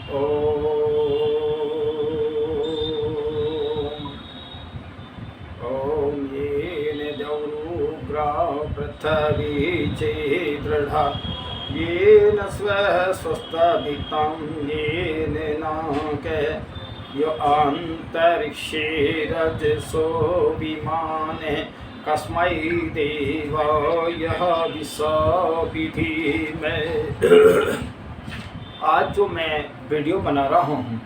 ॐ येन द्यौरुग्रा पृथिवी चेदृढा येन स्वस्ताभितां येन नाके यो अंतरिक्षे रजसो विमाने कस्मै देवाय विधि में। आज जो मैं वीडियो बना रहा हूँ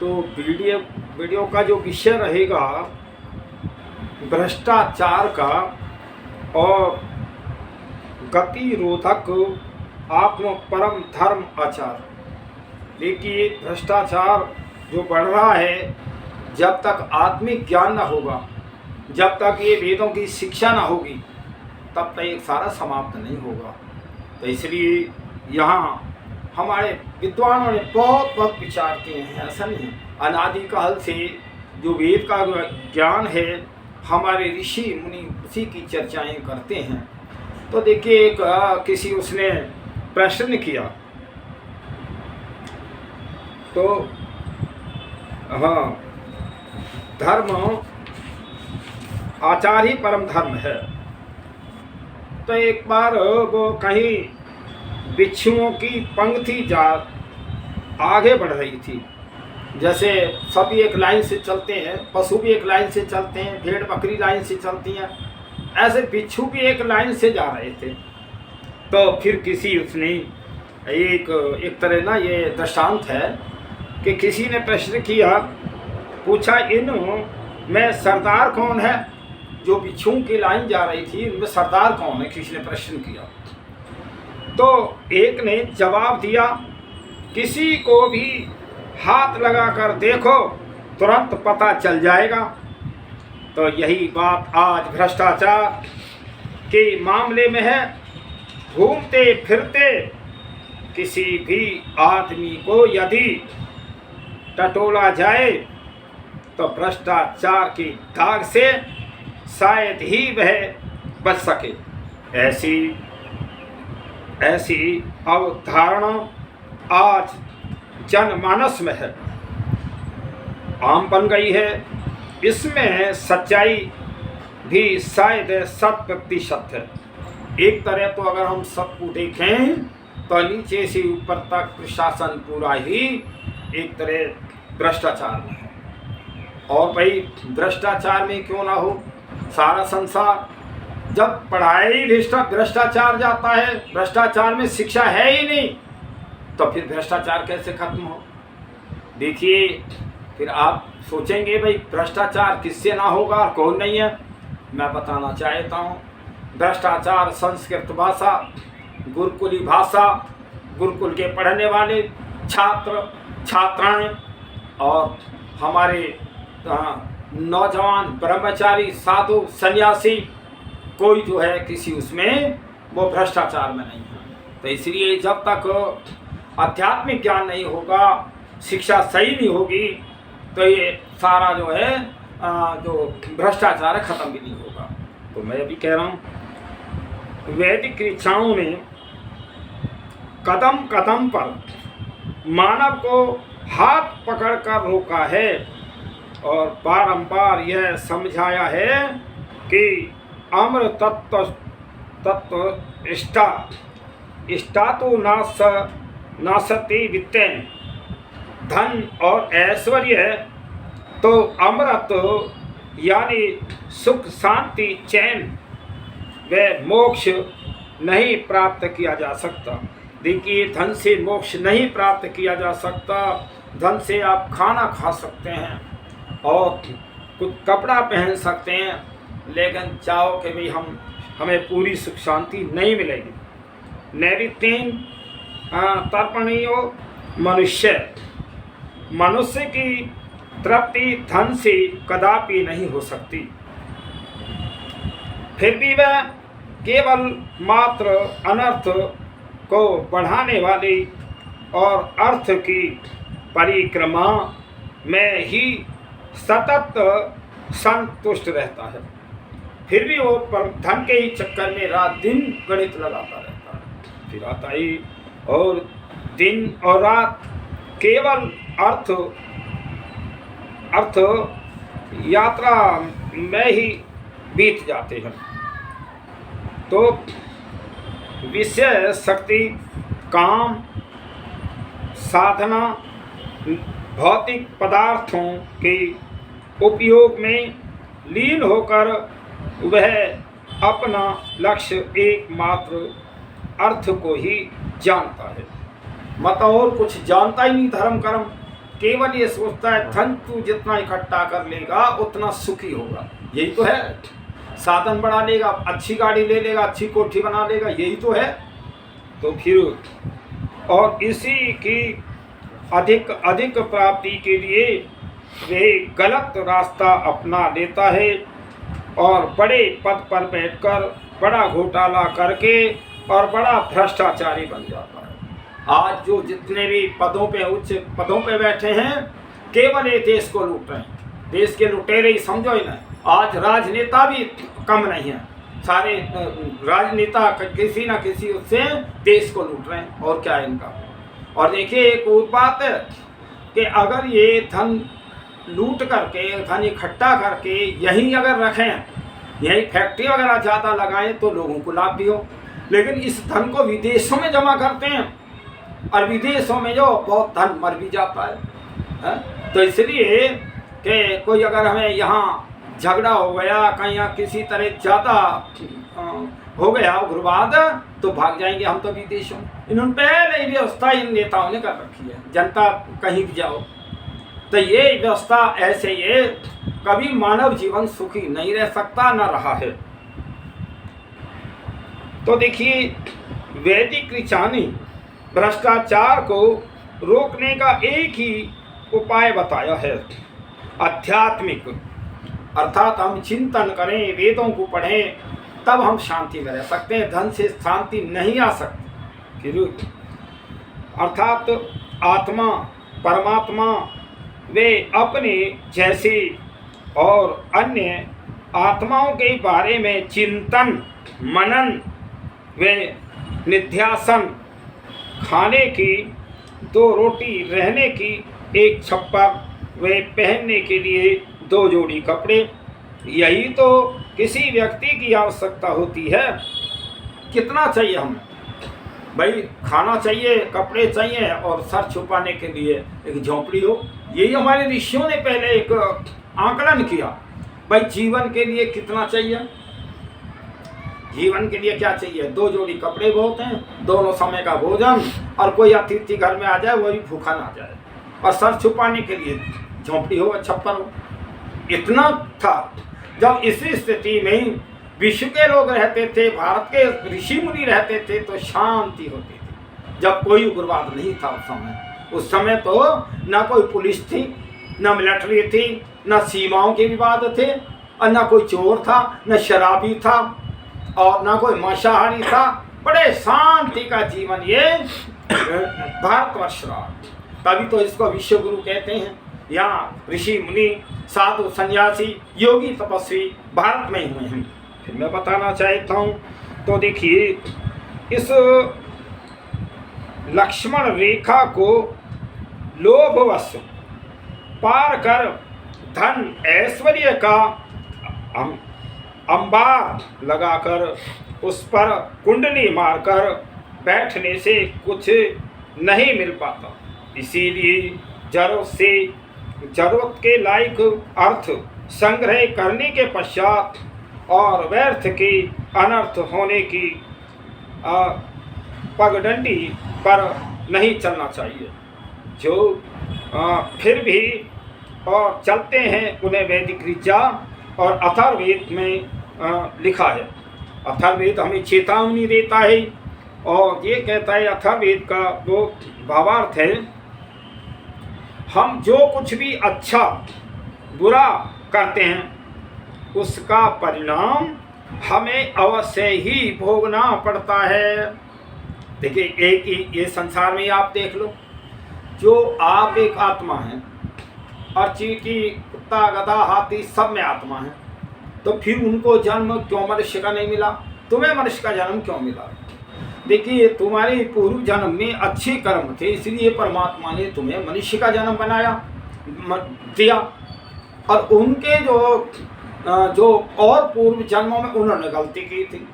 तो वीडियो का जो विषय रहेगा भ्रष्टाचार का और गतिरोधक आत्म परम धर्म आचार। देखिए, भ्रष्टाचार जो बढ़ रहा है, जब तक आत्मिक ज्ञान न होगा, जब तक ये वेदों की शिक्षा ना होगी, तब तक ये सारा समाप्त नहीं होगा। तो इसलिए यहाँ हमारे विद्वानों ने बहुत विचार किए हैं। ऐसा नहीं है, अनादि काल से जो वेद का ज्ञान है, हमारे ऋषि मुनि उसी की चर्चाएं करते हैं। तो देखिए, एक किसी उसने प्रश्न किया, तो हाँ, धर्म आचार ही परम धर्म है। तो एक बार वो कहीं बिच्छुओं की पंक्ति जा आगे बढ़ रही थी। जैसे सभी एक लाइन से चलते हैं, पशु भी एक लाइन से चलते हैं, भेड़ बकरी लाइन से चलती हैं, ऐसे बिच्छू भी एक लाइन से जा रहे थे। तो फिर किसी उसने एक तरह ना, ये दृष्टांत है कि किसी ने प्रश्न किया, पूछा, इन में सरदार कौन है? जो बिच्छुओं की लाइन जा रही थी, इनमें सरदार कौन है? किसी ने प्रश्न किया। तो एक ने जवाब दिया, किसी को भी हाथ लगाकर देखो, तुरंत पता चल जाएगा। तो यही बात आज भ्रष्टाचार के मामले में है। घूमते फिरते किसी भी आदमी को यदि टटोला जाए तो भ्रष्टाचार की दाग से शायद ही वह बच सके। ऐसी अवधारणा आज जनमानस में है, आम बन गई है। इसमें सच्चाई भी शायद 100% है। एक तरह तो अगर हम सबको देखें तो नीचे से ऊपर तक प्रशासन पूरा ही एक तरह भ्रष्टाचार में है। और भाई, भ्रष्टाचार में क्यों ना हो सारा संसार। जब पढ़ाई भ्रष्टाचार जाता है, भ्रष्टाचार में शिक्षा है ही नहीं, तो फिर भ्रष्टाचार कैसे खत्म हो? देखिए, फिर आप सोचेंगे भाई भ्रष्टाचार किससे ना होगा और कौन नहीं है। मैं बताना चाहता हूँ, भ्रष्टाचार संस्कृत भाषा, गुरुकुली भाषा, गुरुकुल के पढ़ने वाले छात्र छात्राएं और हमारे नौजवान ब्रह्मचारी साधु सन्यासी, कोई जो है किसी उसमें वो भ्रष्टाचार में नहीं है। तो इसलिए जब तक आध्यात्मिक ज्ञान नहीं होगा, शिक्षा सही नहीं होगी, तो ये सारा जो है जो भ्रष्टाचार है ख़त्म भी नहीं होगा। तो मैं अभी कह रहा हूँ, वैदिक ऋचाओं ने कदम कदम पर मानव को हाथ पकड़कर रोका है और बारंबार यह समझाया है कि अमृत तत्व इष्टा तो नासती वित्तेन, धन और ऐश्वर्य तो अमृत यानी सुख शांति चैन व मोक्ष नहीं प्राप्त किया जा सकता। देखिए, धन से मोक्ष नहीं प्राप्त किया जा सकता। धन से आप खाना खा सकते हैं और कुछ कपड़ा पहन सकते हैं, लेकिन चाहो कि भाई हमें पूरी सुख शांति नहीं मिलेगी। नैवित्तेन तर्पणीयो मनुष्य की तृप्ति धन से कदापि नहीं हो सकती। फिर भी वह केवल मात्र अनर्थ को बढ़ाने वाली और अर्थ की परिक्रमा में ही सतत संतुष्ट रहता है। फिर भी वो धन के ही चक्कर में रात दिन गणित लगाता रहता है। फिर आता ही और दिन और रात केवल अर्थ अर्थ यात्रा में ही बीत जाते हैं। तो विषय शक्ति, काम, साधना, भौतिक पदार्थों के उपयोग में लीन होकर वह अपना लक्ष्य एकमात्र अर्थ को ही जानता है, मत और कुछ जानता ही नहीं। धर्म कर्म केवल ये सोचता है धन तू जितना इकट्ठा कर लेगा उतना सुखी होगा, यही तो है। साधन बढ़ा लेगा, अच्छी गाड़ी ले लेगा, अच्छी कोठी बना लेगा, यही तो है। तो फिर और इसी की अधिक अधिक प्राप्ति के लिए वे गलत रास्ता अपना लेता है और बड़े पद पर बैठकर बड़ा घोटाला करके और बड़ा भ्रष्टाचारी बन जाता है। आज जो जितने भी पदों पे, उच्च पदों पे बैठे हैं, केवल ये देश को लूट रहे हैं। देश के लुटेरे ही समझो ही नहीं। आज राजनेता भी कम नहीं है, सारे राजनेता किसी ना किसी उससे देश को लूट रहे हैं। और क्या है इनका। और देखिए एक और बात है कि अगर ये धन लूट करके, धन इकट्ठा करके यहीं अगर रखें, यही फैक्ट्री वगैरह ज़्यादा लगाएं तो लोगों को लाभ भी हो। लेकिन इस धन को विदेशों में जमा करते हैं और विदेशों में जो बहुत धन मर भी जाता है। तो इसलिए कि कोई अगर हमें यहाँ झगड़ा हो गया, कहीं यहाँ किसी तरह ज़्यादा हो गया उग्रवाद, तो भाग जाएंगे हम तो विदेशों में। इन्होंने पहले ही व्यवस्था इन नेताओं ने कर रखी है, जनता कहीं भी जाओ तो ये व्यवस्था ऐसे ये कभी मानव जीवन सुखी नहीं रह सकता, न रहा है। तो देखिए वैदिक ऋचानी भ्रष्टाचार को रोकने का एक ही उपाय बताया है, आध्यात्मिक। अर्थात हम चिंतन करें, वेदों को पढ़ें, तब हम शांति में रह सकते हैं। धन से शांति नहीं आ सकती। अर्थात आत्मा, परमात्मा वे अपने जैसे और अन्य आत्माओं के बारे में चिंतन, मनन वे निध्यासन, खाने की 2 रोटी, रहने की 1 छप्पर, वे पहनने के लिए 2 जोड़ी कपड़े, यही तो किसी व्यक्ति की आवश्यकता होती है। कितना चाहिए हमें भाई? खाना चाहिए, कपड़े चाहिए और सर छुपाने के लिए एक झोंपड़ी हो। यही हमारे ऋषियों ने पहले एक आकलन किया। भाई जीवन के लिए कितना चाहिए? जीवन के लिए क्या चाहिए? 2 जोड़ी कपड़े बहुत हैं, दोनों समय का भोजन, और कोई अतिथि घर में आ जाए वो भी भूखा ना जाए, और सर छुपाने के लिए झोंपड़ी हो, छप्पर हो। इतना था। जब इसी स्थिति में विश्व के लोग रहते थे, भारत के ऋषि मुनि रहते थे, तो शांति होती थी। जब कोई उग्रवाद नहीं था उस समय तो ना कोई पुलिस थी, ना मिलिट्री थी, ना सीमाओं के विवाद थे, और ना कोई चोर था, ना शराबी था, और ना कोई मांसाहारी था। बड़े शांति का जीवन ये भारतवर्ष रहा। तभी तो इसको विश्व गुरु कहते हैं। यहाँ ऋषि मुनि, साधु, सन्यासी, योगी, तपस्वी भारत में ही हुए हैं। फिर मैं बताना चाहता हूँ, तो देखिए इस लक्ष्मण रेखा को लोभवश पार कर धन ऐश्वर्य का अंबार लगाकर उस पर कुंडली मारकर बैठने से कुछ नहीं मिल पाता। इसीलिए जरूरत के लायक अर्थ संग्रह करने के पश्चात और व्यर्थ के अनर्थ होने की पगडंडी पर नहीं चलना चाहिए। जो फिर भी और चलते हैं उन्हें वैदिक ऋचा और अथर्ववेद में लिखा है। अथर्ववेद हमें चेतावनी देता है और ये कहता है, अथर्ववेद का वो भावार्थ है, हम जो कुछ भी अच्छा बुरा करते हैं उसका परिणाम हमें अवश्य ही भोगना पड़ता है। देखिए एक ही ये संसार में आप देख लो, जो आप एक आत्मा हैं और चींटी, कुत्ता, गधा, हाथी सब में आत्मा है, तो फिर उनको जन्म क्यों मनुष्य का नहीं मिला? तुम्हें मनुष्य का जन्म क्यों मिला? देखिए तुम्हारे पूर्व जन्म में अच्छे कर्म थे, इसलिए परमात्मा ने तुम्हें मनुष्य का जन्म बनाया दिया। और उनके जो और पूर्व जन्मों में उन्होंने गलती की थी,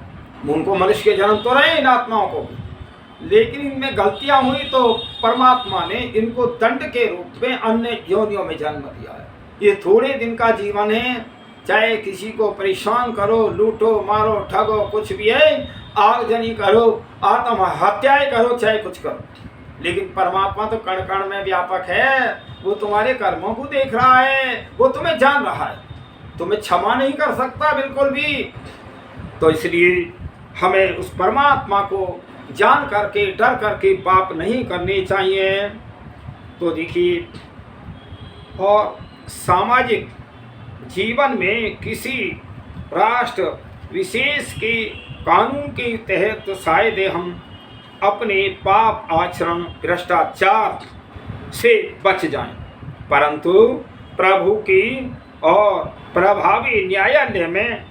उनको मनुष्य के जन्म तो रहे इन आत्माओं को, लेकिन इनमें गलतियां हुई तो परमात्मा ने इनको दंड के रूप में अन्य योनियों में जन्म दिया है। ये थोड़े दिन का जीवन है, चाहे किसी को परेशान करो, लूटो मारो ठगो, कुछ भी है, आगजनी करो, आत्महत्याएं करो, चाहे कुछ करो, लेकिन परमात्मा तो कण कण में व्यापक है। वो तुम्हारे कर्मों को देख रहा है, वो तुम्हें जान रहा है, तुम्हें क्षमा नहीं कर सकता बिल्कुल भी। तो इसलिए हमें उस परमात्मा को जान करके डर करके पाप नहीं करने चाहिए। तो देखिए, और सामाजिक जीवन में किसी राष्ट्र विशेष के कानून के तहत शायद हम अपने पाप आचरण भ्रष्टाचार से बच जाएं, परंतु प्रभु की और प्रभावी न्यायालय में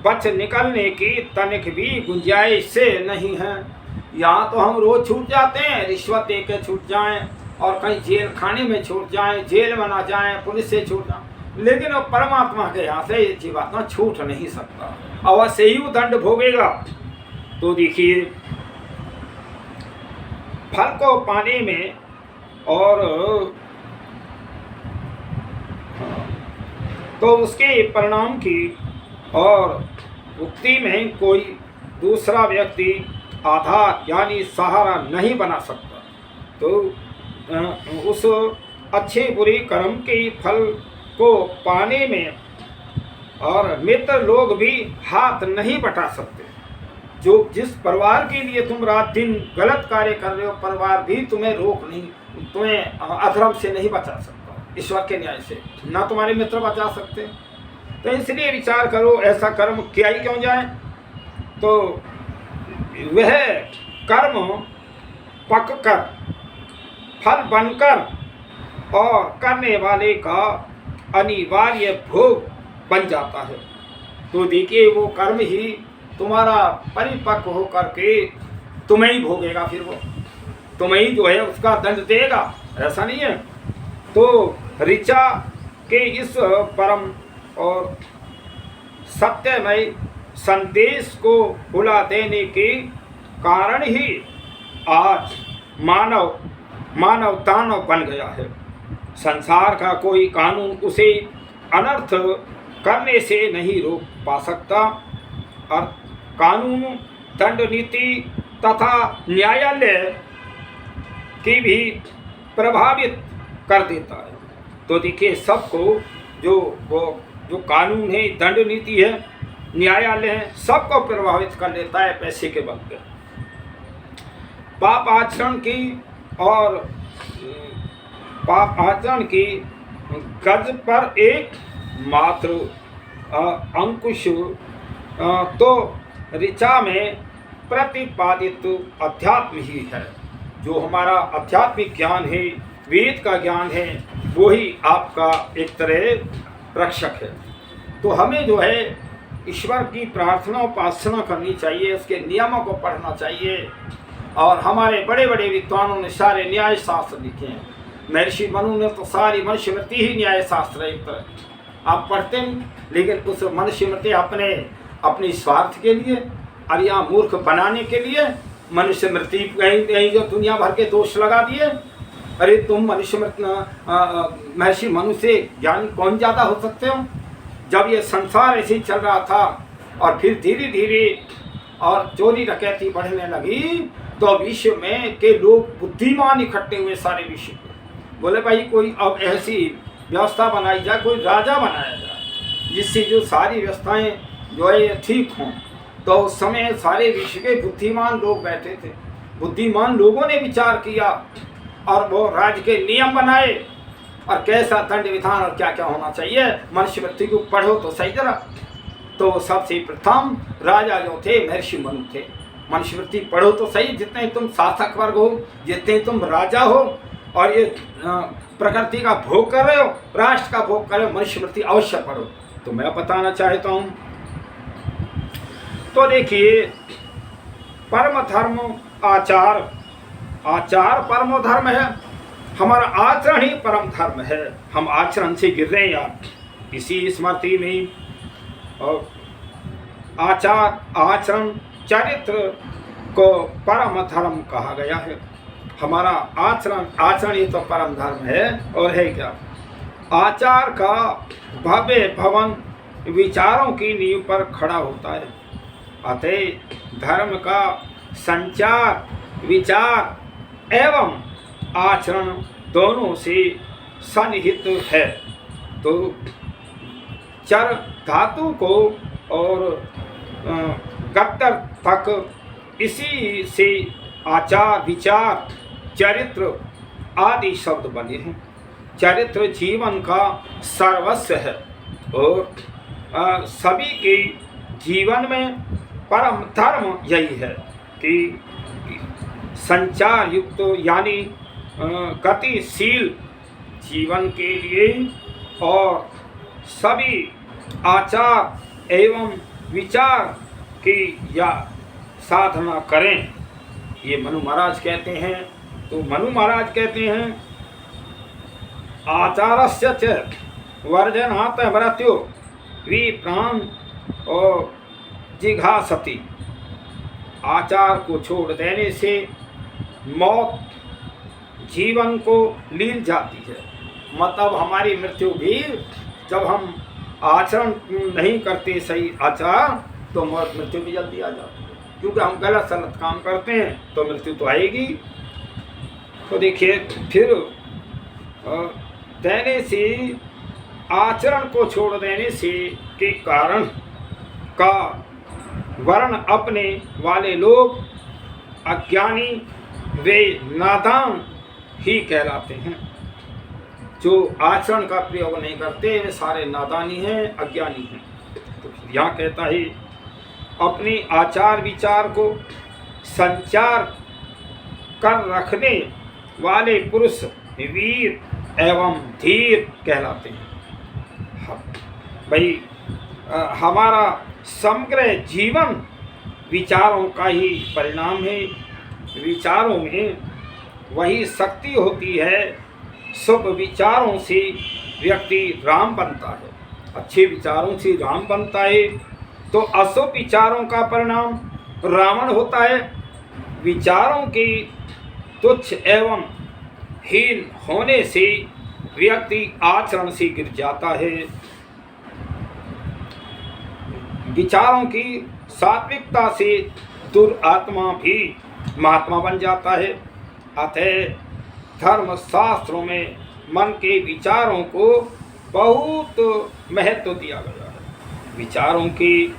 बच निकलने की तनिक भी गुंजाइश नहीं है। यहाँ तो हम रोज छूट जाते हैं, रिश्वत दे के छूट जाएं और कहीं जेल खाने में छूट जाएं, जेल में ना जाएं, पुलिस से छूट जाएं, लेकिन अब परमात्मा के यहाँ से ये जीवात्मा छूट नहीं सकता, अवश्य ही वो दंड भोगेगा। तो देखिए, फल को पाने में और तो उसके परिणाम की और मुक्ति में कोई दूसरा व्यक्ति आधार यानी सहारा नहीं बना सकता। तो उस अच्छे बुरे कर्म के फल को पाने में और मित्र लोग भी हाथ नहीं बटा सकते। जो जिस परिवार के लिए तुम रात दिन गलत कार्य कर रहे हो, परिवार भी तुम्हें रोक नहीं, तुम्हें अधर्म से नहीं बचा सकता, ईश्वर के न्याय से ना तुम्हारे मित्र बचा सकते। तो इसलिए विचार करो, ऐसा कर्म किया ही क्यों जाए। तो वह कर्म पक कर फल बनकर और करने वाले का अनिवार्य भोग बन जाता है। तो देखिए, वो कर्म ही तुम्हारा परिपक्व हो करके तुम्हें ही भोगेगा, फिर वो तुम्हें ही जो है उसका दंड देगा, ऐसा नहीं है। तो ऋचा के इस परम और सत्यमय संदेश को भुला देने के कारण ही आज मानव दानव बन गया है। संसार का कोई कानून उसे अनर्थ करने से नहीं रोक पा सकता, और कानून, दंड नीति तथा न्यायालय की भी प्रभावित कर देता है। तो देखिए, सबको जो कानून है, दंड नीति है, न्यायालय है, सबको प्रभावित कर देता है पैसे के बल पे। पाप आचरण की गज पर एक मात्र अंकुश तो ऋचा में प्रतिपादित अध्यात्म ही है। जो हमारा आध्यात्मिक ज्ञान है, वेद का ज्ञान है, वो ही आपका एक तरह रक्षक है। तो हमें जो है ईश्वर की प्रार्थना उपासना करनी चाहिए, उसके नियमों को पढ़ना चाहिए। और हमारे बड़े बड़े विद्वानों ने सारे न्याय शास्त्र लिखे हैं। महर्षि मनु ने तो सारी मनुस्मृति ही न्याय शास्त्र है एक तरह। आप पढ़ते हैं, लेकिन उस मनुस्मृति अपने स्वार्थ के लिए और या मूर्ख बनाने के लिए मनुस्मृति कहीं जो दुनिया भर के दोष लगा दिए। अरे तुम महर्षि मनु से ज्ञानी कौन ज़्यादा हो सकते हो। जब ये संसार ऐसे ही चल रहा था और फिर धीरे धीरे और चोरी डकैती बढ़ने लगी, तो विश्व में के लोग बुद्धिमान इकट्ठे हुए सारे विश्व में। बोले भाई कोई अब ऐसी व्यवस्था बनाई जाए, कोई राजा बनाया जाए जिससे जो सारी व्यवस्थाएं जो है ये ठीक हों। तो उस समय सारे विश्व के बुद्धिमान लोग बैठे थे, बुद्धिमान लोगों ने विचार किया और वो राज्य के नियम बनाए और कैसा दंड विधान और क्या क्या होना चाहिए। मनुस्मृति को पढ़ो तो सही जरा। तो सबसे प्रथम राजा जो थे महर्षि मनु थे। मनुस्मृति पढ़ो तो सही, जितने तुम शासक वर्ग हो, जितने तुम राजा हो और ये प्रकृति का भोग कर रहे हो, राष्ट्र का भोग कर रहे हो, मनुस्मृति अवश्य पढ़ो। तो मैं बताना चाहता हूँ, तो देखिए परम धर्म आचार, आचार परम धर्म है। हमारा आचरण ही परम धर्म है। हम आचरण से गिर रहे हैं यार। इसी स्मृति में और आचार, आचरण, चरित्र को परम धर्म कहा गया है। हमारा आचरण, आचरण ही तो परम धर्म है। और है क्या? आचार का भव्य भवन विचारों की नींव पर खड़ा होता है। अतः धर्म का संचार, विचार एवं आचरण दोनों से सन्निहित है। तो चर धातु को और गत्तर तक इसी से आचार, विचार, चरित्र आदि शब्द बने हैं। चरित्र जीवन का सर्वस्व है और सभी के जीवन में परम धर्म यही है कि संचार युक्त यानी गतिशील जीवन के लिए और सभी आचार एवं विचार की या साधना करें। ये मनु महाराज कहते हैं। तो मनु महाराज कहते हैं आचारस्य च वर्जनात् मृत्यु विप्राण और जिघासति। आचार को छोड़ देने से मौत जीवन को लीन जाती है। मतलब हमारी मृत्यु भी जब हम आचरण नहीं करते सही आचार, तो मौत, मृत्यु भी जल्दी आ जाती है। क्योंकि हम गलत सलत काम करते हैं तो मृत्यु तो आएगी। तो देखिए फिर देने से, आचरण को छोड़ देने से के कारण का वर्ण अपने वाले लोग अज्ञानी वे नादान ही कहलाते हैं। जो आचरण का प्रयोग नहीं करते वे सारे नादानी हैं, अज्ञानी हैं। तो यहाँ कहता है अपने आचार विचार को संचार कर रखने वाले पुरुष वीर एवं धीर कहलाते हैं। भाई हमारा समग्र जीवन विचारों का ही परिणाम है। विचारों में वही शक्ति होती है। शुभ विचारों से व्यक्ति राम बनता है, अच्छे विचारों से राम बनता है। तो अशुभ विचारों का परिणाम रावण होता है। विचारों के तुच्छ एवं हीन होने से व्यक्ति आचरण से गिर जाता है। विचारों की सात्विकता से दुरात्मा भी महात्मा बन जाता है। अतः धर्म शास्त्रों में मन के विचारों को बहुत महत्व दिया गया है। विचारों की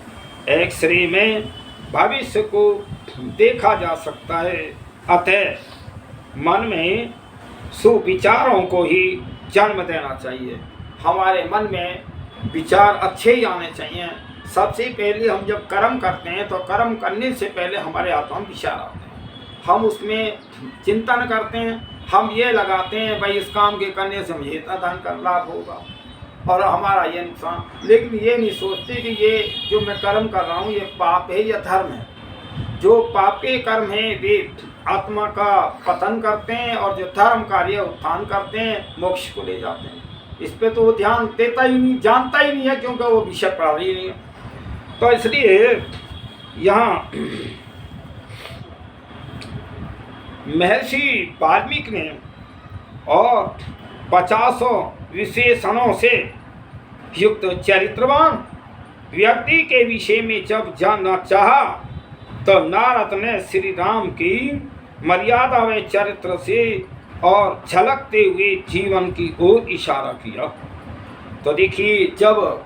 एक्सरे में भविष्य को देखा जा सकता है। अतः मन में सुविचारों को ही जन्म देना चाहिए। हमारे मन में विचार अच्छे ही आने चाहिए। सबसे पहले हम जब कर्म करते हैं तो कर्म करने से पहले हमारे आत्मा में विचार आते हैं। हम उसमें चिंतन करते हैं, हम ये लगाते हैं भाई इस काम के करने से मुझे इतना धन का लाभ होगा और हमारा ये नुकसान। लेकिन ये नहीं सोचते कि ये जो मैं कर्म कर रहा हूँ ये पाप है या धर्म है। जो पाप के कर्म हैं वे आत्मा का पतन करते हैं और जो धर्म कार्य उत्थान करते हैं मोक्ष को ले जाते हैं। इस पे तो वो ध्यान देता ही नहीं, जानता ही नहीं है, क्योंकि वो विषय पढ़ा ही नहीं है। तो इसलिए यहाँ महर्षि वाल्मीकि ने और 50 विशेषणों से युक्त चरित्रवान व्यक्ति के विषय में जब जानना चाहा तो नारद ने श्री राम की मर्यादा व चरित्र से और झलकते हुए जीवन की ओर इशारा किया। तो देखिए जब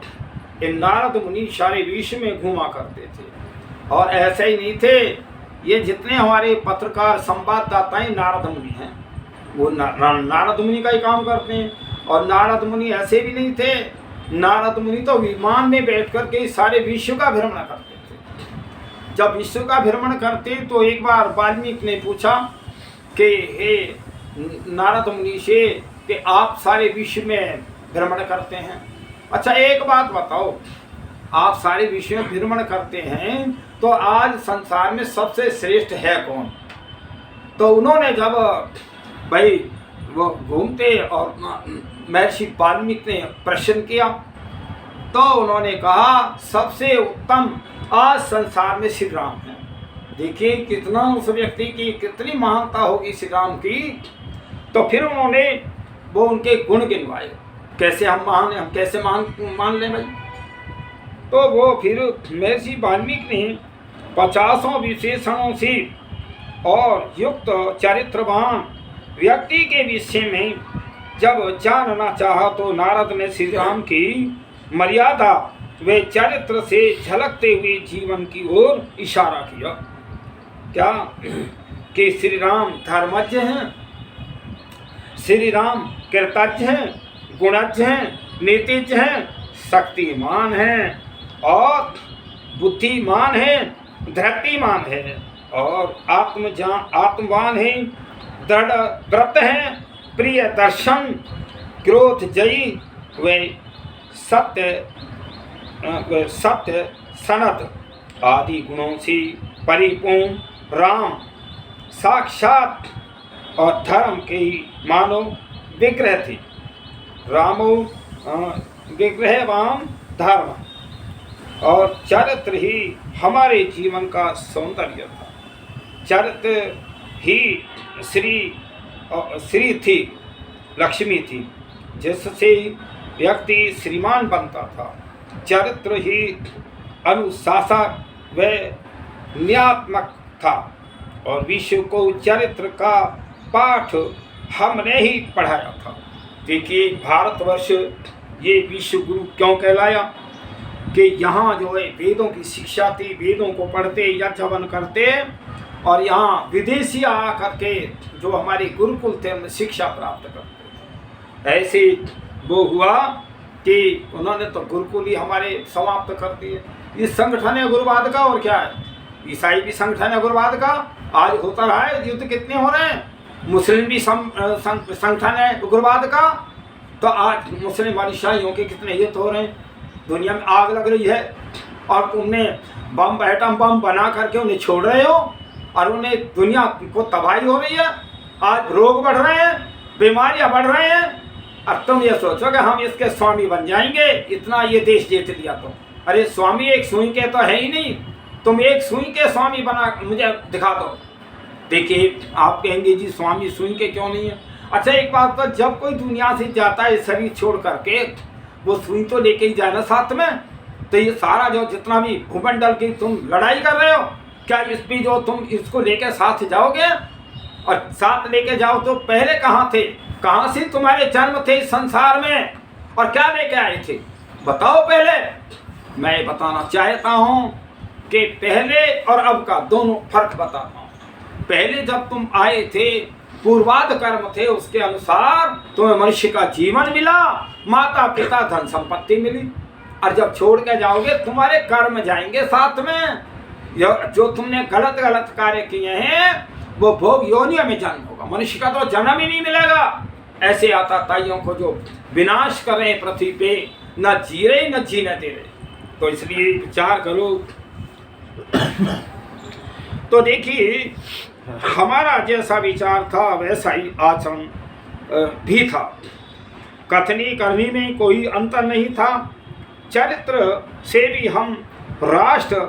इन नारद मुनि सारे विश्व में घूमा करते थे और ऐसे ही नहीं थे, ये जितने हमारे पत्रकार संवाददाता हैं नारद मुनि हैं, वो नारद मुनि का ही काम करते हैं। और नारद मुनि ऐसे भी नहीं थे, नारद मुनि तो विमान में बैठ कर के सारे विश्व का भ्रमण करते थे। जब विश्व का भ्रमण करते तो एक बार वाल्मीकि ने पूछा कि हे नारद मुनि से कि आप सारे विश्व में भ्रमण करते हैं, अच्छा एक बात बताओ, आप सारे विश्व में भ्रमण करते हैं तो आज संसार में सबसे श्रेष्ठ है कौन? तो उन्होंने जब भाई वो घूमते और महर्षि वाल्मीकि ने प्रश्न किया तो उन्होंने कहा सबसे उत्तम आज संसार में श्री राम है। देखिए कितना उस व्यक्ति की कितनी महानता होगी श्री राम की। तो फिर उन्होंने वो उनके गुण गिनवाए, कैसे हम महान हैं, हम कैसे मान लें भाई। तो वो फिर महर्षि वाल्मीकि ने 50 विशेषणों से और युक्त चरित्रवान व्यक्ति के विषय में जब जानना चाहा तो नारद ने श्री राम की मर्यादा वे चरित्र से झलकते हुए जीवन की ओर इशारा किया। क्या कि श्री राम धर्मज्ञ हैं, श्री राम कृतज्ञ हैं, गुणज्ञ हैं, नीतिज्ञ हैं, शक्तिमान हैं और बुद्धिमान हैं, धृतिमान हैं और आत्मवान हैं, दृढ़ व्रत हैं, प्रिय दर्शन, क्रोध जयी वे सत्य सनद आदि गुणों से परिपूर्ण राम साक्षात और धर्म के ही मानव विग्रह थे। रामो विग्रहवान धर्म और चरित्र ही हमारे जीवन का सौंदर्य था। चरित्र ही श्री थी, लक्ष्मी थी, जिससे व्यक्ति श्रीमान बनता था। चरित्र ही अनुशासन व न्यात्मक था और विश्व को चरित्र का पाठ हमने ही पढ़ाया था। देखिए भारतवर्ष ये विश्व गुरु क्यों कहलाया कि यहाँ जो है वेदों की शिक्षा थी, वेदों को पढ़ते यज्ञ करते और यहाँ विदेशी आ करके जो हमारे गुरुकुल थे उनमें शिक्षा प्राप्त करते। ऐसे वो हुआ कि उन्होंने तो गुरुकुल ही हमारे समाप्त कर दिए। इस संगठन है गुरुवाद का और क्या है, ईसाई भी संगठन है गुरुवाद का। आज होता रहा है, युद्ध कितने हो रहे हैं, मुस्लिम भी संगठन है गुरुवाद का। तो आज मुस्लिम ईसाइयों के कितने युद्ध हो रहे हैं, दुनिया में आग लग रही है और तुमने बम एटम बम बना करके उन्हें छोड़ रहे हो और उन्हें दुनिया को तबाही हो रही है। आज रोग बढ़ रहे हैं, बीमारियां बढ़ रहे हैं और तुम ये सोचो कि हम इसके स्वामी बन जाएंगे, इतना ये देश जीत लिया तो। अरे स्वामी एक सुई के तो है ही नहीं, तुम एक सुई के स्वामी बना मुझे दिखा दो। देखिए आप कहेंगे जी स्वामी सुई के क्यों नहीं है। अच्छा एक बात तो, जब कोई दुनिया से जाता है शरीर छोड़ करके वो सुई तो लेके ही जाए ना साथ में। तो ये सारा जो जितना भी भूमंडल की तुम लड़ाई कर रहे हो, क्या इस भी जो तुम इसको लेके साथ जाओगे और साथ लेके जाओ तो पहले कहाँ थे, कहाँ से तुम्हारे जन्म थे इस संसार में और क्या लेके आए थे बताओ पहले। मैं बताना चाहता हूँ कि पहले और अब का दोनों फर्क बताता हूँ। पहले जब तुम आए थे पूर्वाध कर्म थे, उसके अनुसार तुम्हें मनुष्य का जीवन मिला, माता पिता धन संपत्ति मिली। और जब छोड़ के जाओगे तुम्हारे कर्म जाएंगे साथ में। जो तुमने गलत गलत कार्य किए हैं वो भोग योनियों में जन्म होगा, मनुष्य का तो जन्म ही नहीं मिलेगा। ऐसे आताताइयों को जो विनाश कर रहे पृथ्वी पे, न जी रहे न जीने दे रहे। तो इसलिए विचार करो। तो देखिए हमारा जैसा विचार था वैसा ही आचरण भी था, कथनी करनी में कोई अंतर नहीं था। चरित्र से भी हम राष्ट्र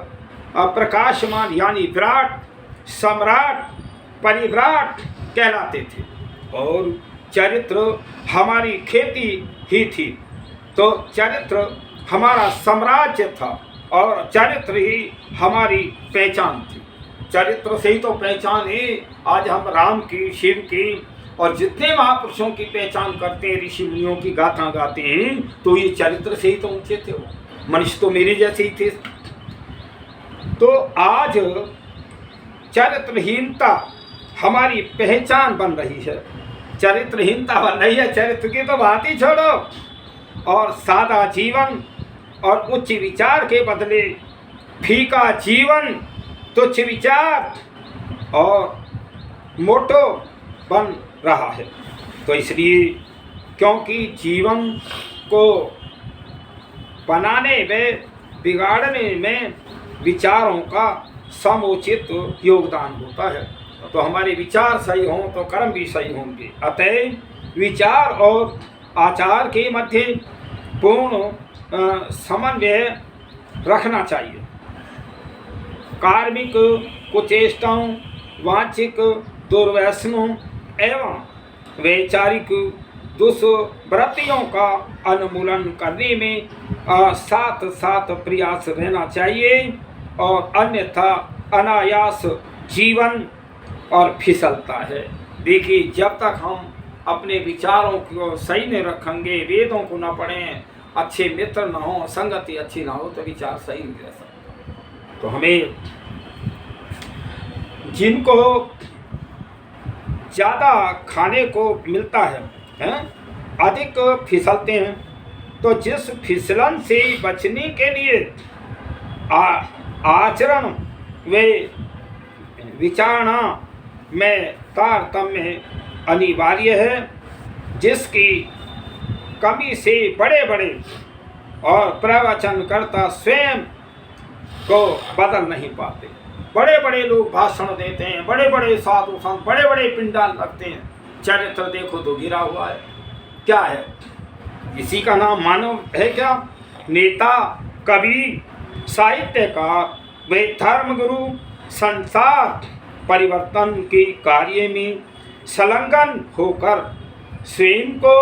प्रकाशमान यानी विराट, सम्राट, परिव्राट कहलाते थे और चरित्र हमारी खेती ही थी। तो चरित्र हमारा साम्राज्य था और चरित्र ही हमारी पहचान थी। चरित्र से ही तो पहचान है। आज हम राम की, शिव की और जितने महापुरुषों की पहचान करते हैं, ऋषि मुनियों की गाथा गाते हैं, तो ये चरित्र से ही तो ऊंचे थे। वो मनुष्य तो मेरे जैसे ही थे। तो आज चरित्रहीनता हमारी पहचान बन रही है, चरित्रहीनता बन रही है। चरित्र की तो बात ही छोड़ो। और सादा जीवन और उच्च विचार के बदले फीका जीवन, तुच्छ विचार और मोटो बन रहा है। तो इसलिए क्योंकि जीवन को बनाने में, बिगाड़ने में विचारों का समुचित योगदान होता है तो हमारे विचार सही हों तो कर्म भी सही होंगे। अतः विचार और आचार के मध्य पूर्ण समन्वय रखना चाहिए। कार्मिक कुचेष्टाओं, वाचिक दुर्व्यसनों एवं वैचारिक दुष्वृत्तियों का अनुमूलन करने में साथ साथ प्रयास रहना चाहिए, और अन्यथा अनायास जीवन और फिसलता है। देखिए, जब तक हम अपने विचारों को सही नहीं रखेंगे, वेदों को न पढ़ें, अच्छे मित्र न हो, संगति अच्छी ना हो, तो विचार सही नहीं रह सकते। तो हमें जिनको ज़्यादा खाने को मिलता है, अधिक फिसलते हैं, तो जिस फिसलन से बचने के लिए आचरण व विचारणा में तारतम्य अनिवार्य है, जिसकी कमी से बड़े बड़े और प्रवचनकर्ता स्वयं को बदल नहीं पाते। बड़े बड़े लोग भाषण देते हैं, बड़े बड़े साधु संत बड़े बड़े पिंडाल रखते हैं, चरित्र देखो तो गिरा हुआ है। क्या है? इसी का नाम मानव है क्या? नेता, कवि, साहित्यकार व धर्मगुरु संसार परिवर्तन के कार्य में संलग्न होकर स्वयं को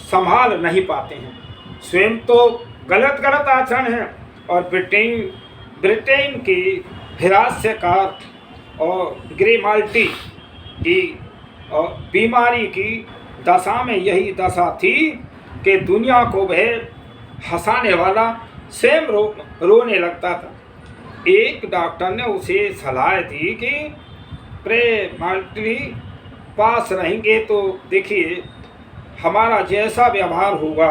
संभाल नहीं पाते हैं। स्वयं तो गलत आचरण है, और ब्रिटेन के हिरास्यकार और ग्रेमाल्टी की बीमारी की दशा में यही दशा थी कि दुनिया को वह हंसाने वाला स्वयं रोने लगता था। एक डॉक्टर ने उसे सलाह दी कि ग्रेमाल्टी पास रहेंगे तो देखिए, हमारा जैसा व्यवहार होगा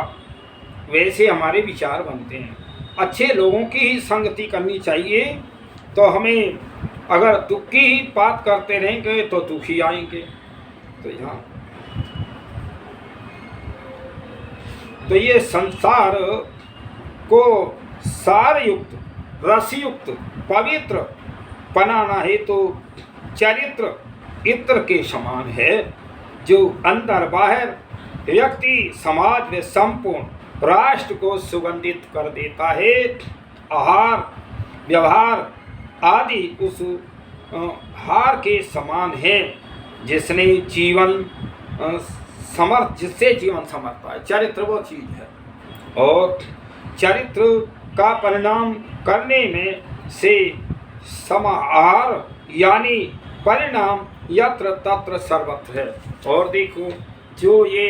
वैसे हमारे विचार बनते हैं। अच्छे लोगों की ही संगति करनी चाहिए। तो हमें अगर दुख की ही बात करते रहेंगे तो दुखी आएंगे। तो ये संसार को सारयुक्त, रसयुक्त, पवित्र बनाना है तो चरित्र इत्र के समान है, जो अंदर बाहर व्यक्ति, समाज व संपूर्ण राष्ट्र को सुगंधित कर देता है। आहार, व्यवहार आदि उस हार के समान है जिससे जीवन समर्थता है। चरित्र वो चीज है, और चरित्र का परिणाम करने में से समाहार यानी परिणाम यत्र तत्र सर्वत्र है। और देखो, जो ये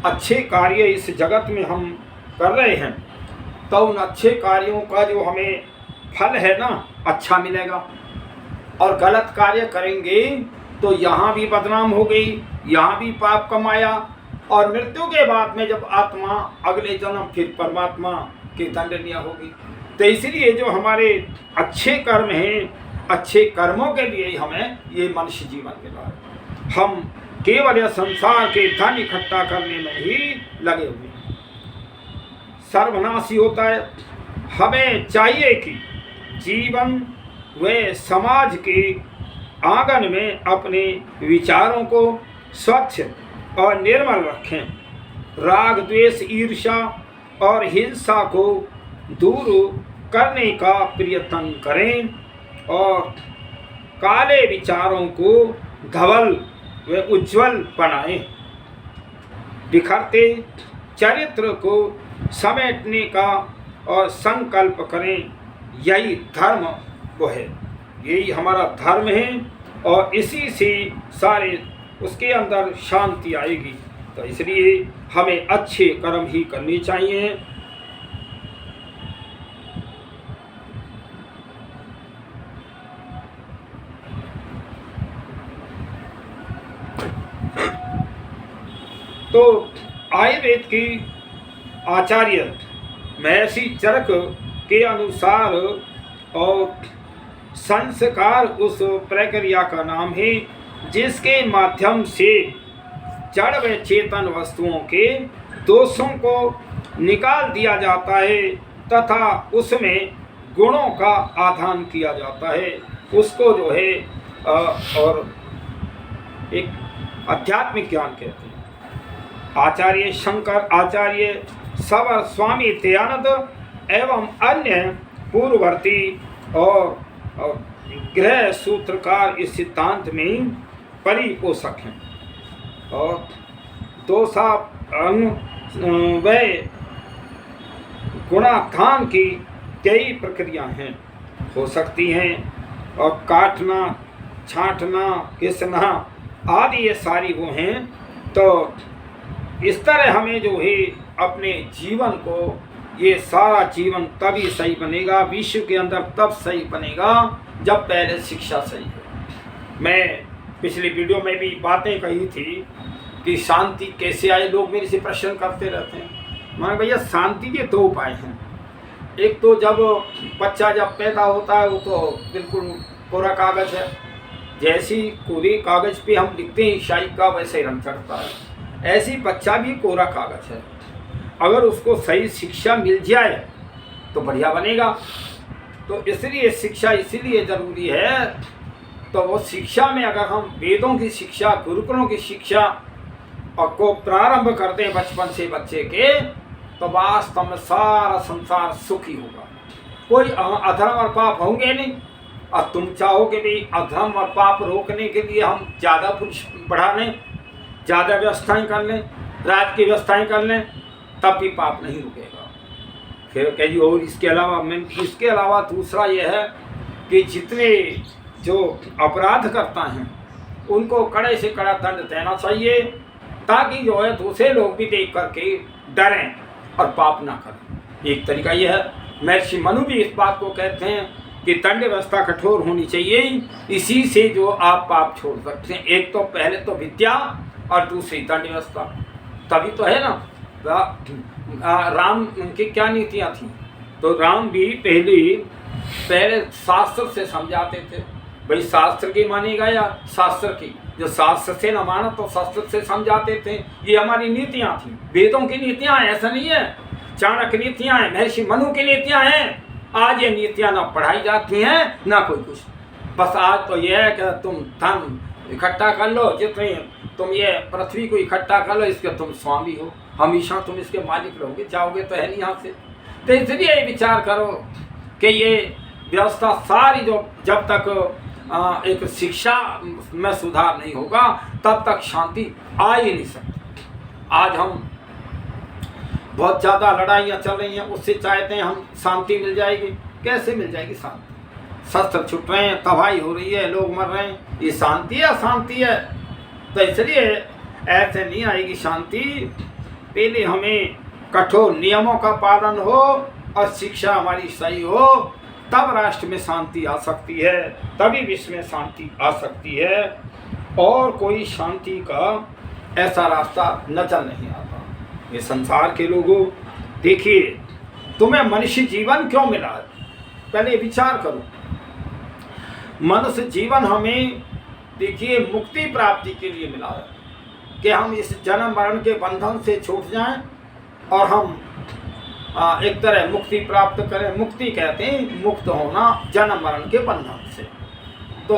अच्छे कार्य इस जगत में हम कर रहे हैं, तो उन अच्छे कार्यों का जो हमें फल है ना, अच्छा मिलेगा। और गलत कार्य करेंगे तो यहाँ भी बदनाम हो गई, यहाँ भी पाप कमाया, और मृत्यु के बाद में जब आत्मा अगले जन्म फिर परमात्मा की दंडनीय होगी। तो इसलिए जो हमारे अच्छे कर्म हैं, अच्छे कर्मों के लिए ही हमें ये मनुष्य जीवन मिला है। हम केवल यह संसार के धन इकट्ठा करने में ही लगे हुए हैं, सर्वनाशी होता है। हमें चाहिए कि जीवन व समाज के आंगन में अपने विचारों को स्वच्छ और निर्मल रखें। राग, द्वेष, ईर्ष्या और हिंसा को दूर करने का प्रयत्न करें, और काले विचारों को धवल व उज्जवल बनाएं। बिखरते चरित्र को समेटने का और संकल्प करें। यही धर्म वो है, यही हमारा धर्म है, और इसी से सारे उसके अंदर शांति आएगी। तो इसलिए हमें अच्छे कर्म ही करनी चाहिए। तो आयुर्वेद की आचार्य महर्षि चरक के अनुसार और संस्कार उस प्रक्रिया का नाम है जिसके माध्यम से जड़ व चेतन वस्तुओं के दोषों को निकाल दिया जाता है तथा उसमें गुणों का आधान किया जाता है। उसको जो है और एक आध्यात्मिक ज्ञान कहते हैं। आचार्य शंकर, आचार्य सवर स्वामी दयानंद एवं अन्य पूर्ववर्ती और गृह सूत्रकार इस सिद्धांत में परिपोषक हैं। और दोषा वह गुणाधान की कई प्रक्रिया हैं, हो सकती हैं, और काटना, छांटना, घिसना आदि ये सारी वो हैं। तो इस तरह हमें जो है अपने जीवन को, ये सारा जीवन तभी सही बनेगा, विश्व के अंदर तब सही बनेगा जब पहले शिक्षा सही है। मैं पिछली वीडियो में भी बातें कही थी कि शांति कैसे आए, लोग मेरे से प्रश्न करते रहते हैं। मैंने भैया शांति के दो उपाय हैं। एक तो जब बच्चा जब पैदा होता है वो तो बिल्कुल कोरा कागज़ है, जैसी कोरे कागज़ पे हम लिखते हैं शाही का वैसे रंग चढ़ता है, ऐसी बच्चा भी कोरा कागज़ है। अगर उसको सही शिक्षा मिल जाए तो बढ़िया बनेगा। तो इसलिए शिक्षा इसीलिए ज़रूरी है। तो वो शिक्षा में अगर हम वेदों की शिक्षा, गुरुकुलों की शिक्षा और को प्रारंभ कर दें बचपन से बच्चे के, तो वास्तव में सारा संसार सुखी होगा। कोई अधर्म और पाप होंगे नहीं। और तुम चाहोगे भी अधर्म और पाप रोकने के लिए हम ज़्यादा पुरुष बढ़ा लें, ज़्यादा व्यवस्थाएं कर लें, राज की व्यवस्थाएं कर लें, तब भी पाप नहीं रुकेगा। फिर कहिए और इसके अलावा दूसरा यह है कि जितने जो अपराध करता हैं उनको कड़े से कड़ा दंड देना चाहिए, ताकि जो है दूसरे लोग भी देख करके डरें और पाप ना करें। एक तरीका यह है, महर्षि मनु भी इस बात को कहते हैं कि दंड व्यवस्था कठोर होनी चाहिए, इसी से जो आप पाप छोड़ सकते हैं। एक तो पहले तो विद्या और दूसरी दंड व्यवस्था, तभी तो है ना। राम की क्या नीतियाँ थी, तो राम भी पहले शास्त्र से समझाते थे। भाई शास्त्र की मानेगा या शास्त्र की, जो शास्त्र से न माना तो शास्त्र से समझाते थे। ये हमारी नीतियाँ थी, वेदों की नीतियाँ हैं, ऐसा नहीं है। चाणक्य नीतियाँ हैं, महर्षि मनु की नीतियाँ हैं। आज ये नीतियाँ ना पढ़ाई जाती हैं ना कोई कुछ। बस आज तो ये है कि तुम धन इकट्ठा कर लो, जितने तुम ये पृथ्वी को इकट्ठा कर लो, इसके तुम स्वामी हो, हमेशा तुम इसके मालिक रहोगे, जाओगे तो है नहीं यहाँ से। तो इसलिए विचार करो कि ये व्यवस्था सारी जो जब तक एक शिक्षा में सुधार नहीं होगा तब तक शांति आ ही नहीं सकती। आज हम बहुत ज़्यादा लड़ाइयाँ चल रही हैं, उससे चाहते हैं हम शांति मिल जाएगी। कैसे मिल जाएगी शांति? शस्त्र छुट रहे हैं, तबाही हो रही है, लोग मर रहे हैं, ये शांति है अशांति है? तो इसलिए ऐसे नहीं आएगी शांति। पहले हमें कठोर नियमों का पालन हो और शिक्षा हमारी सही हो, तब राष्ट्र में शांति आ सकती है, तभी विश्व में शांति आ सकती है। और कोई शांति का ऐसा रास्ता नजर नहीं आता। ये संसार के लोगों, देखिए तुम्हें मनुष्य जीवन क्यों मिला है, पहले विचार करो। मनुष्य जीवन हमें देखिए मुक्ति प्राप्ति के लिए मिला है, कि हम इस जन्म मरण के बंधन से छूट जाएं और हम एक तरह मुक्ति प्राप्त करें। मुक्ति कहते हैं मुक्त होना जन्म मरण के बंधन से। तो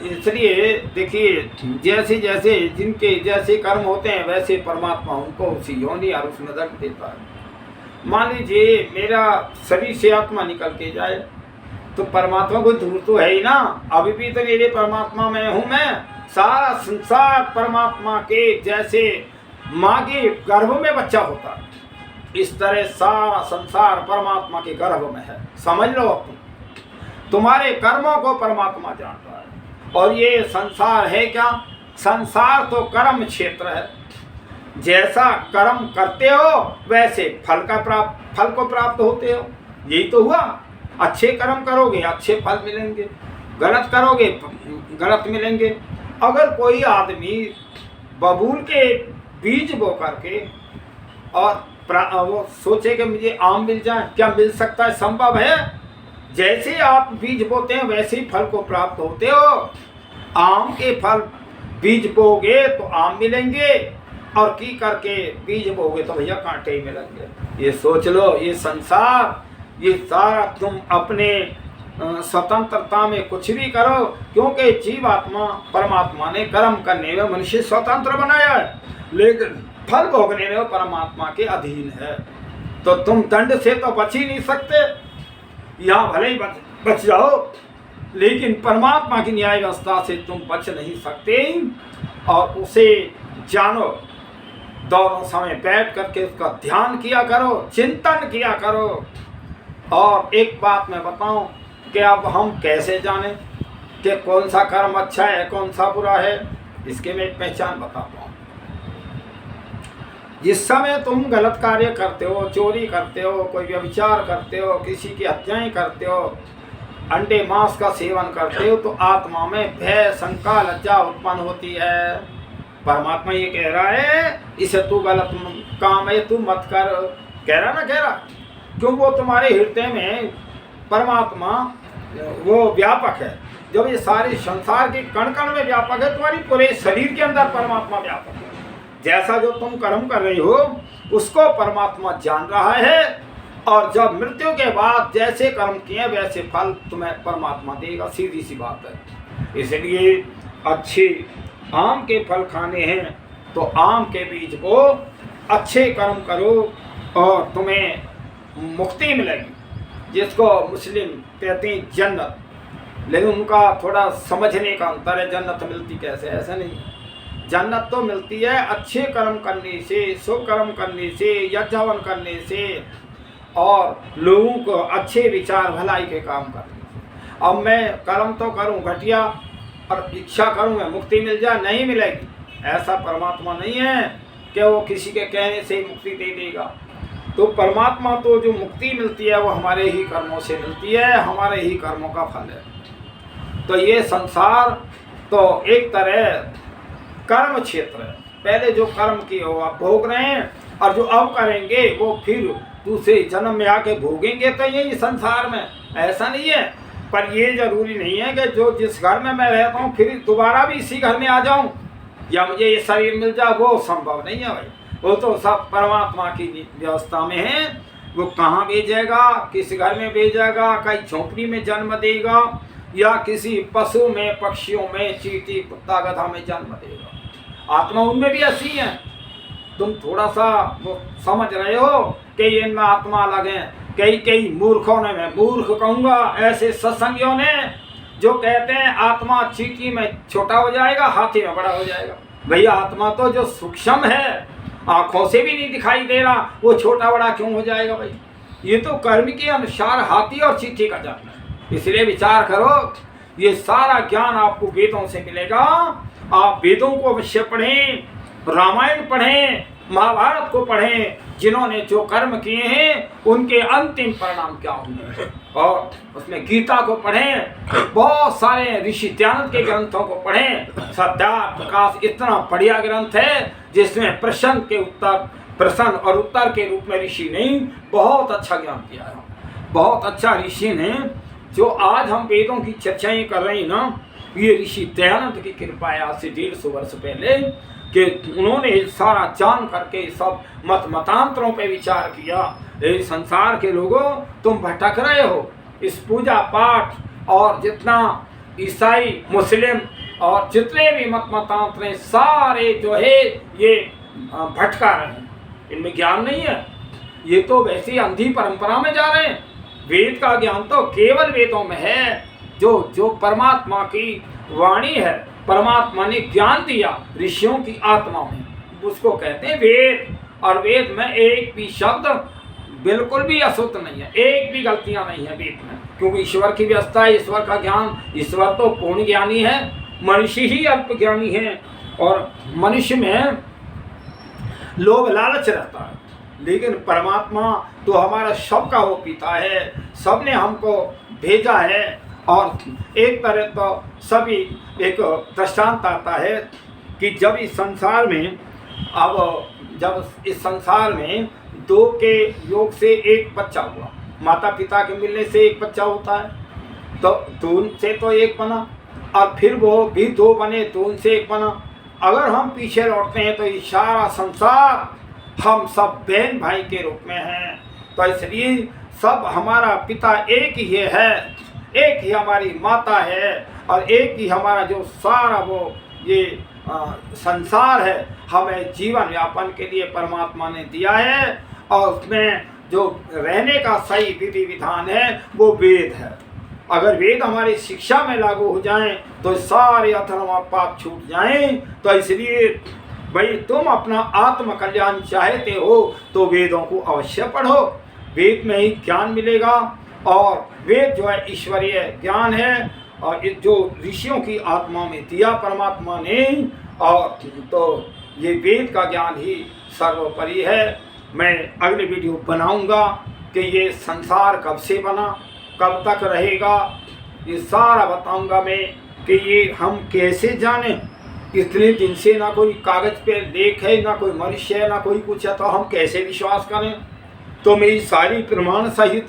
इसलिए देखिए जैसे जैसे जिनके जैसे कर्म होते हैं वैसे परमात्मा उनको उसी योनि और उसमें दंड देता है। मान लीजिए मेरा शरीर से आत्मा निकल के जाए तो परमात्मा को दूर तो है ही ना, अभी भी तो मेरे परमात्मा में हूँ मैं। सारा संसार परमात्मा के जैसे माँ के गर्भ में बच्चा होता है, इस तरह सारा संसार परमात्मा के गर्भ में है। समझ लो, तुम्हारे कर्मों को परमात्मा जानता है। और ये संसार है क्या? संसार तो कर्म क्षेत्र है। जैसा कर्म करते हो वैसे फल को प्राप्त होते हो। यही तो हुआ। अच्छे कर्म करोगे अच्छे फल मिलेंगे, गलत करोगे गलत मिलेंगे। अगर कोई आदमी बबूल के बीज बो करके और वो सोचे कि मुझे आम मिल जाए, क्या मिल सकता है? संभव है? जैसे आप बीज बोते हैं वैसे ही फल को प्राप्त होते हो। आम के फल बीज बोगे तो आम मिलेंगे, और की करके बीज बोगे तो भैया कांटे ही मिलेंगे। ये सोच लो, ये संसार, ये सारा तुम अपने स्वतंत्रता में कुछ भी करो, क्योंकि जीवात्मा परमात्मा ने कर्म करने में मनुष्य स्वतंत्र बनाया है, लेकिन फल भोगने में वो परमात्मा के अधीन है। तो तुम दंड से तो बच ही नहीं सकते, यहाँ भले ही बच जाओ, लेकिन परमात्मा की न्याय व्यवस्था से तुम बच नहीं सकते। और उसे जानो, दोनों समय बैठ करके उसका ध्यान किया करो, चिंतन किया करो। और एक बात मैं बताऊं कि अब हम कैसे जाने कि कौन सा कर्म अच्छा है कौन सा बुरा है, इसके मैं एक पहचान बताता हूँ। जिस समय तुम गलत कार्य करते हो, चोरी करते हो, कोई व्यभिचार करते हो, किसी की हत्याएं करते हो, अंडे मांस का सेवन करते हो, तो आत्मा में भय, शंका, लज्जा उत्पन्न होती है। परमात्मा ये कह रहा है इसे तू गलत काम है तू मत कर, कह रहा, क्यों? वो तुम्हारे हृदय में परमात्मा वो व्यापक है। जब ये सारे संसार के कण कण में व्यापक है, तुम्हारी पूरे शरीर के अंदर परमात्मा व्यापक है। जैसा जो तुम कर्म कर रही हो उसको परमात्मा जान रहा है, और जब मृत्यु के बाद जैसे कर्म किए वैसे फल तुम्हें परमात्मा देगा, सीधी सी बात है। इसलिए अच्छे आम के फल खाने हैं तो आम के बीज को अच्छे कर्म करो और तुम्हें मुक्ति मिलेगी, जिसको मुस्लिम कहते हैं जन्नत। लेकिन उनका थोड़ा समझने का अंतर है, जन्नत मिलती कैसे, ऐसा नहीं। जन्नत तो मिलती है अच्छे कर्म करने से, शुभ कर्म करने से, यज्ञ हवन करने से, और लोगों को अच्छे विचार भलाई के काम करने से। अब मैं कर्म तो करूं घटिया और इच्छा करूं मैं मुक्ति मिल जाए, नहीं मिलेगी। ऐसा परमात्मा नहीं है कि वो किसी के कहने से ही मुक्ति दे देगा। तो परमात्मा तो जो मुक्ति मिलती है वो हमारे ही कर्मों से मिलती है, हमारे ही कर्मों का फल है। तो ये संसार तो एक तरह कर्म क्षेत्र है। पहले जो कर्म किए हो आप भोग रहे हैं, और जो अब करेंगे वो फिर दूसरे जन्म में आके भोगेंगे। तो यही संसार में ऐसा नहीं है, पर ये जरूरी नहीं है कि जो जिस घर में मैं रहता हूँ फिर दोबारा भी इसी घर में आ जाऊँ या मुझे ये शरीर मिल जाए, वो संभव नहीं है भाई। वो तो सब परमात्मा की व्यवस्था में है। वो कहाँ भेजेगा, किस घर में भेजेगा, कहीं झोंपड़ी में जन्म देगा या किसी पशु में, पक्षियों में, चींटी, कुत्ता, गधा में जन्म देगा। आत्मा उनमें भी ऐसी है। तुम थोड़ा सा वो समझ रहे हो कि इनमें आत्मा अलग है। कई मूर्खों ने, मैं मूर्ख कहूँगा ऐसे सत्संगियों ने, जो कहते हैं आत्मा चींटी में छोटा हो जाएगा, हाथी में बड़ा हो जाएगा। भैया आत्मा तो जो सूक्ष्म है, आंखों से भी नहीं दिखाई दे रहा, वो छोटा बड़ा क्यों हो जाएगा भाई? ये तो कर्म के अनुसार हाथी और चींटी का जन्म है। इसलिए विचार करो, ये सारा ज्ञान आपको वेदों से मिलेगा। आप वेदों को अवश्य पढ़ें, रामायण पढ़ें, महाभारत को पढ़ें। जिन्होंने जो कर्म किए हैं उनके अंतिम परिणाम क्या होंगे, और उसमें गीता को पढ़ें, बहुत सारे ऋषि दयानंद के ग्रंथों को पढ़ें। सिद्धार्थ प्रकाश इतना बढ़िया ग्रंथ है जिसमें प्रश्न और उत्तर के रूप में ऋषि ने बहुत अच्छा ज्ञान दिया है। बहुत अच्छा ऋषि ने, जो आज हम वेदों की चर्चाएं कर रहे हैं ना, ये ऋषि दयानंद की कृपा है। आज से 150 वर्ष पहले कि उन्होंने सारा जान करके सब मतांतरों पे विचार किया। इस संसार के लोगों, तुम भटक रहे हो। इस पूजा पाठ और जितना ईसाई, मुस्लिम और जितने भी मतांतर सारे जो है ये भटका रहे हैं, इनमें ज्ञान नहीं है। ये तो वैसे ही अंधी परंपरा में जा रहे हैं। वेद का ज्ञान तो केवल वेदों में है, जो परमात्मा की वाणी है। परमात्मा ने ज्ञान दिया ऋषियों की आत्मा में, उसको कहते हैं वेद। और वेद में एक भी शब्द बिल्कुल भी अशुद्ध नहीं है, एक भी गलतियां नहीं है वेद में, क्योंकि ईश्वर की व्यवस्था है, ईश्वर का ज्ञान। ईश्वर तो पूर्ण ज्ञानी है, मनुष्य ही अल्प ज्ञानी है। और मनुष्य में लोभ लालच रहता है, लेकिन परमात्मा तो हमारा सबका वो पिता है, सबने हमको भेजा है। और एक तरह तो सभी एक दृष्टांत आता है कि जब इस संसार में, जब इस संसार में 2 के योग से एक बच्चा हुआ, माता पिता के मिलने से एक बच्चा होता है, तो 2 से तो एक बना, और फिर वो भी 2 बने, 2 से एक बना। अगर हम पीछे लौटते हैं तो ये सारा संसार हम सब बहन भाई के रूप में हैं। तो इसलिए सब हमारा पिता एक ही है, एक ही हमारी माता है और एक ही हमारा जो सारा वो ये संसार है हमें जीवन यापन के लिए परमात्मा ने दिया है, और उसमें जो रहने का सही विधि विधान है वो वेद है। अगर वेद हमारी शिक्षा में लागू हो जाएं तो सारे अधर्म और पाप छूट जाएं। तो इसलिए भाई तुम अपना आत्म कल्याण चाहते हो तो वेदों को अवश्य पढ़ो, वेद में ही ज्ञान मिलेगा। और वेद जो है ईश्वरीय ज्ञान है और जो ऋषियों की आत्मा में दिया परमात्मा ने, और तो ये वेद का ज्ञान ही सर्वोपरि है। मैं अगले वीडियो बनाऊंगा कि ये संसार कब से बना, कब तक रहेगा, ये सारा बताऊंगा मैं कि ये हम कैसे जाने। इतने दिन से ना कोई कागज़ पे लेख है, ना कोई मनुष्य है, ना कोई कुछ है, तो हम कैसे विश्वास करें। तो मेरी सारी प्रमाण सहित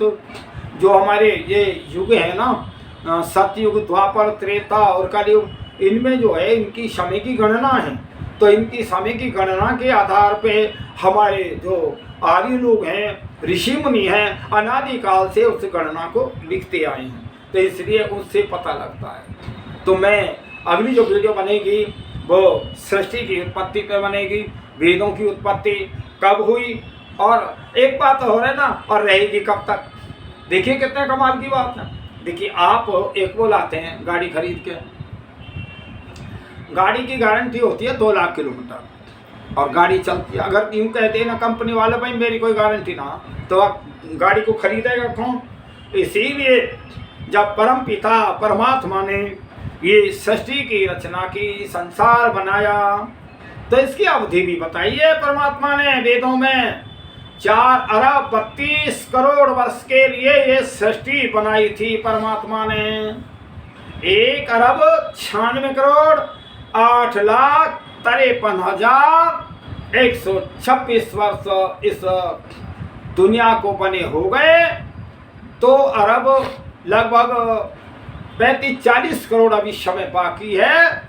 जो हमारे ये युग है ना, सतयुग, द्वापर, त्रेता और कलयुग, इनमें जो है इनकी समय की गणना है। तो इनकी समय की गणना के आधार पे हमारे जो आर्य लोग हैं, ऋषि मुनि हैं, अनादिकाल से उस गणना को लिखते आए हैं। तो इसलिए उससे पता लगता है। तो मैं अगली जो वीडियो बनेगी वो सृष्टि की उत्पत्ति पे बनेगी, वेदों की उत्पत्ति कब हुई, और एक बात हो रहा है ना, और रहेगी कब तक। देखिए कितने कमाल की बात है। देखिए आप एक वो लाते हैं गाड़ी खरीद के, गाड़ी की गारंटी होती है 2 लाख किलोमीटर और गाड़ी चलती है। अगर यूँ कहते हैं ना कंपनी वाले भाई मेरी कोई गारंटी ना, तो आप गाड़ी को खरीदेगा कौन। इसीलिए जब परम पिता परमात्मा ने ये सृष्टि की रचना की, संसार बनाया, तो इसकी अवधि भी बताई है परमात्मा ने वेदों में। 4 अरब 32 करोड़ वर्ष के लिए ये सृष्टि बनाई थी परमात्मा ने। 1 अरब 96 करोड़ 8,53,126 वर्ष इस दुनिया को बने हो गए। 2 अरब लगभग 35-40 करोड़ अभी समय बाकी है।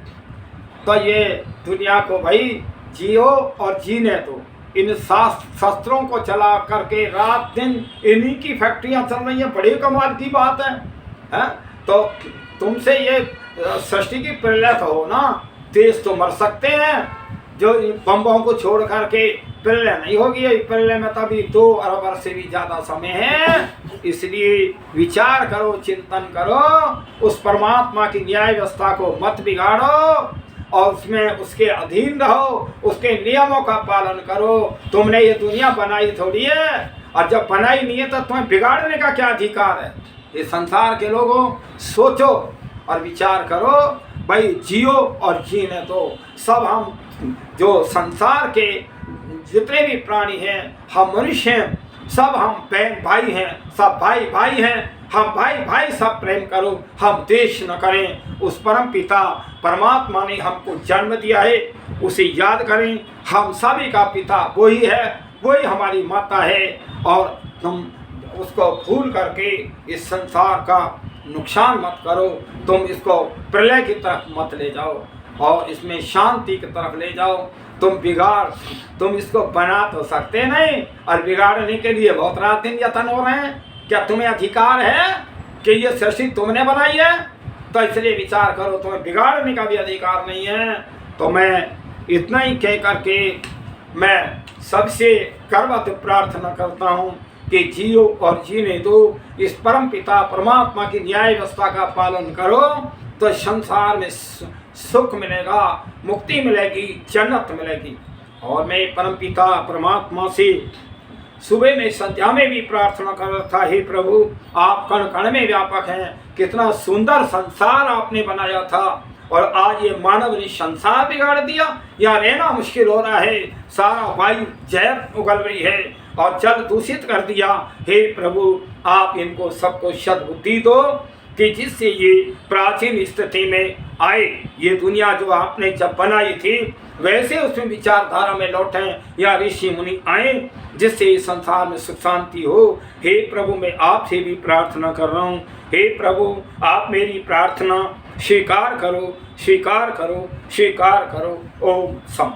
तो ये दुनिया को भाई जियो, और जीने तो इन शस्त्रों को चला करके रात दिन इन्हीं की फैक्ट्रियां चल रही हैं। बड़ी कमाल की बात है। तो तुमसे ये सृष्टि की प्रलय हो ना, देश तो मर सकते हैं, जो बम्बों को छोड़ करके प्रलय नहीं होगी। प्रलय में तभी 2 अरब वर्ष से भी ज़्यादा समय है। इसलिए विचार करो, चिंतन करो, उस परमात्मा की न्याय व्यवस्था को मत बिगाड़ो और उसमें उसके अधीन रहो, उसके नियमों का पालन करो। तुमने ये दुनिया बनाई थोड़ी है, और जब बनाई नहीं है तो तुम्हें बिगाड़ने का क्या अधिकार है। ये संसार के लोगों सोचो और विचार करो भाई, जियो और जीने दो। सब हम जो संसार के जितने भी प्राणी हैं, हम मनुष्य हैं, सब हम बहन भाई हैं, सब भाई भाई हैं। हम भाई भाई सब प्रेम करो, हम द्वेष न करें। उस परम पिता परमात्मा ने हमको जन्म दिया है, उसे याद करें। हम सभी का पिता वही है, वही हमारी माता है, और तुम उसको भूल करके इस संसार का नुकसान मत करो। तुम इसको प्रलय की तरफ मत ले जाओ और इसमें शांति की तरफ ले जाओ। तुम इसको बना तो सकते नहीं, और बिगाड़ने के लिए बहुत रात दिन यत्न हो रहे हैं। क्या तुम्हें अधिकार है कि ये सृष्टि तुमने बनाई है? तो इसलिए विचार करो, तुम्हें बिगाड़ने का भी अधिकार नहीं है। तो मैं इतना ही कह करके मैं सबसे करवत प्रार्थना करता हूँ कि जियो और जीने दो। इस परम पिता परमात्मा की न्याय व्यवस्था का पालन करो तो संसार में सुख मिलेगा, मुक्ति मिलेगी, जन्नत मिलेगी। और मैं परम पिता परमात्मा से सुबह में संध्या में भी प्रार्थना कर रहा था, हे प्रभु आप कण कण में व्यापक हैं। कितना सुंदर संसार आपने बनाया था, और आज ये मानव ने संसार बिगाड़ दिया। यहाँ रहना मुश्किल हो रहा है, सारा वायु जहर उगल रही है और जल दूषित कर दिया। हे प्रभु आप इनको सबको सद्बुद्धि दो कि जिससे ये प्राचीन स्थिति में आए। ये दुनिया जो आपने जब बनाई थी वैसे उसमें विचारधारा में लौटें, या ऋषि मुनि आए जिससे इस संसार में सुख शांति हो। हे प्रभु मैं आपसे भी प्रार्थना कर रहा हूँ, हे प्रभु आप मेरी प्रार्थना स्वीकार करो, स्वीकार करो, स्वीकार करो। ओम सम।